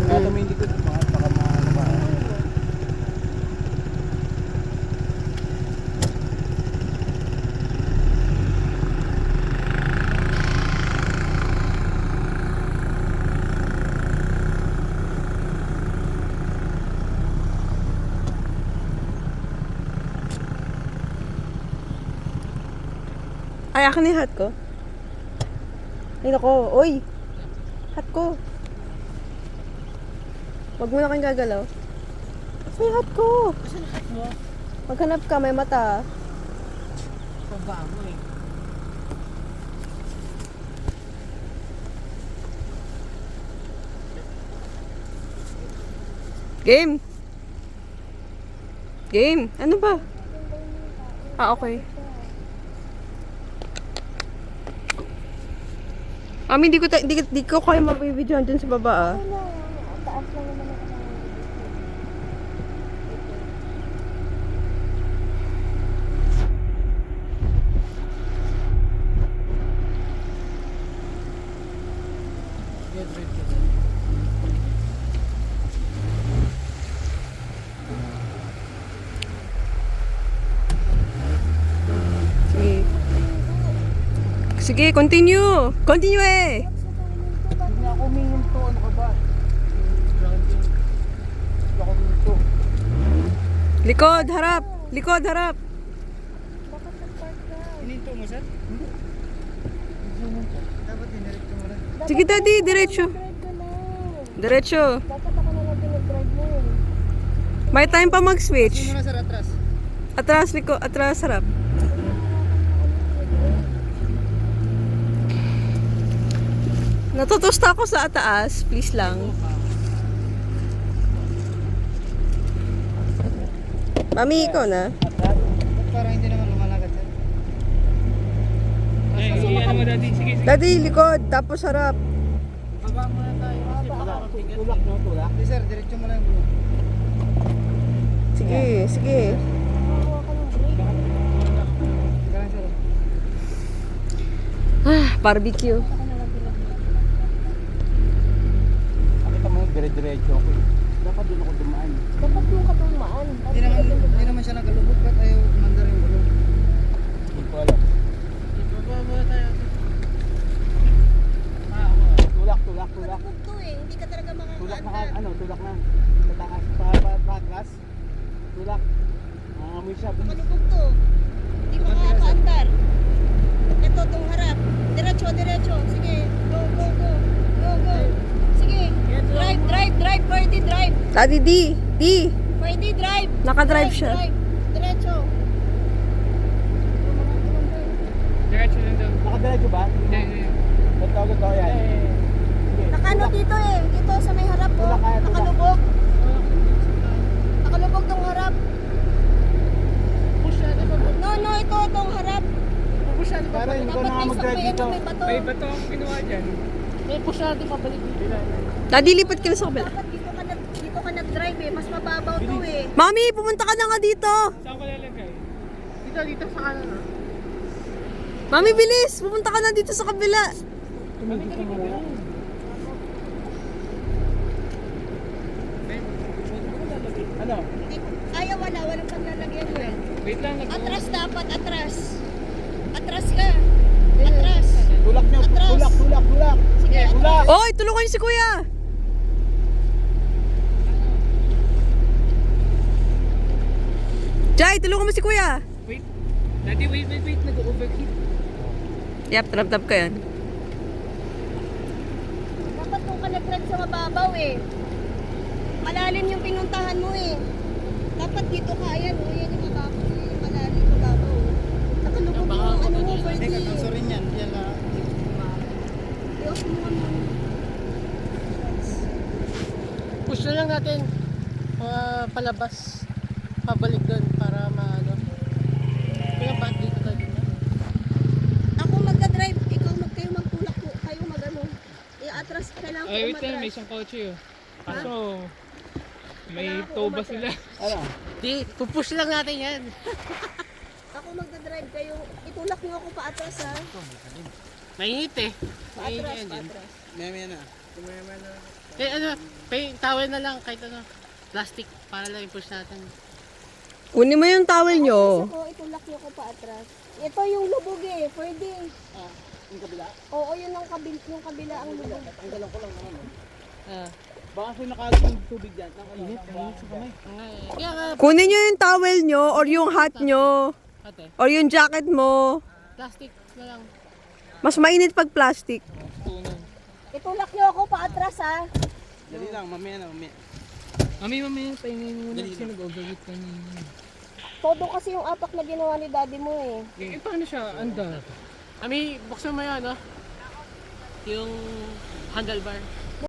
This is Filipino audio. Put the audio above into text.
Kaya hindi ko baka maano ba. Ay, akin na yung hat ko. Ay, nako. Uy! Hat ko. Wag mo na kang gagalaw. Ay, hat ko. Saan hat mo? Maghanap ka, may mata. Baba mo eh. Game! Game! Ano ba? Ah, okay. Hindi ko kayo mabibidyohan dun sa baba, ah. Taas lang naman ako. Get ready. Sige. Sige, continue! Continue eh! Hindi na ako huminto. Ano ka ba? Grounding. Hindi ako huminto. Likod, harap! Likod, harap! Bakit nag-park ka? Hininto mo, sir? Hindi. Dapat dinirekto mo rin. Sige, daddy, diretso. Drive ka na. Diretso. Dapat ako na lang pinag-drive mo eh. May time pa mag-switch. Hindi mo na, sir, atras. Atras, likod, atras, harap. Natutusta ako sa taas, please lang. Mami, ikaw na. Atras? Ba't parang hindi naman lumalagad, sir? Ano mo daddy? Sige, sige. Daddy, likod, tapos harap. Baba muna tayo. Kasi tulak, no? Tulak? Hindi, sir. Diretso mo lang yung bulok. Sige, sige. Nakakuha ka ng brake. Sige lang, sir. Ah, barbecue. Ako na lang pinag-drive. Nakita mo yung dire-diretso ako eh. Dapat doon ako dumaan. Dapat yung katumaan. Hindi naman siya nagalubog. Ba't ayaw kumandar yung bulong? Hindi ko alam. Bababa tayo. Tulak, tulak, tulak. Kalabog to eh. Hindi ka talaga Tulak na, makakaandar. ano, tulak na. Sa taas, patras. Tulak. Nangangamoy siya. Bilis. Kalabog to. Hindi makakaandar. Ito, itong harap. Diretso, diretso. Sige. Go, go, go. Go, go. Sige. Drive, drive, drive. Pwede drive. Daddy, D. Pwede drive. Nakadrive siya. Drive. Diretso. Diretso lang daw. Nakadiretso ba? Hindi, hindi. Tawag ko yan. Sige. Nakano dito eh. Dito sa may harap po. Tulak kaya, tulak. Nakalubog. Nakalubog tong harap. Push natin ba? No, no. Ito, itong harap. Push natin ba? Pero hindi ko Dapat na may mag-drive may dito. ano, may bato. May bato akong kinuha dyan. May push natin pabalik dito. Daddy, lipat ka na sa kabila. Dapat dito ka nag-drive eh. Mas mababaw to eh. Mami, pumunta ka na nga dito. Saan ko lalagay? Dito, dito sa kanan. ah. Mami, bilis. Pumunta ka na dito sa kabila. Ano? Ayaw, wala. Walang paglalagyan yun. Wait lang, Atras dapat. Atras. Atras ka. Atras. Tulak niyo. Atras. Tulak, tulak, tulak. Sige, atras. Oy, tulungan niyo si kuya. Jai, tulungan mo si kuya. Wait. Daddy, wait. Nag-overheat. Yap, tap ka yan. Dapat kung ka nag-drive sa mababaw eh. Malalim yung pinuntahan mo eh. Dapat dito ka. Ayan, oh, yan yung mababaw. Yan yung malalim, mababaw. Nakalubog mo ang ano mo, Hindi, Ferdy. katanso rin yan. Yan na. I-off mo ano. Push na lang natin. Palabas. Pabalik doon para maano. Kaya ba't dito tayo din yan? Ako magka-drive, ikaw kayo magtulak po, kayo mag-ano. I-atras, kailangan ko Ay, wait lang. May umatras. isang kotse yun. Kaso, may tow ba sila? Ano? Di, pupush lang natin yan. Ako magda-drive kayo, itulak niyo ako paatras ha. Mainit eh. Mainit Paatras, yan dyan. paatras. Maya na. Eh ano, towel na lang kahit ano. Plastic para lang i-push natin. Kunin mo yung towel nyo. Ako, itulak niyo ko pa atras. Ito yung lubog eh, pwede. Yung kabila. Oo, yun ang yung kabila ang lubog. Tanggalan ko lang naman. Ah. Baka kasi nakalat yung tubig dyan. Init sa kamay. Kaya nga, Kunin nyo yung towel nyo or yung hat nyo ate, or yung jacket mo. plastic na lang. Mas mainit pag plastic. Tunan. Itulak niyo ako pa atras ha. Dali lang, mamaya na, mamaya. Mami, pahingin muna kasi nag-overheat kanina. Todo kasi yung apak na ginawa ni daddy mo eh. Eh, paano siya? Anda. Mami, buksan mo yan, no? Yung handlebar.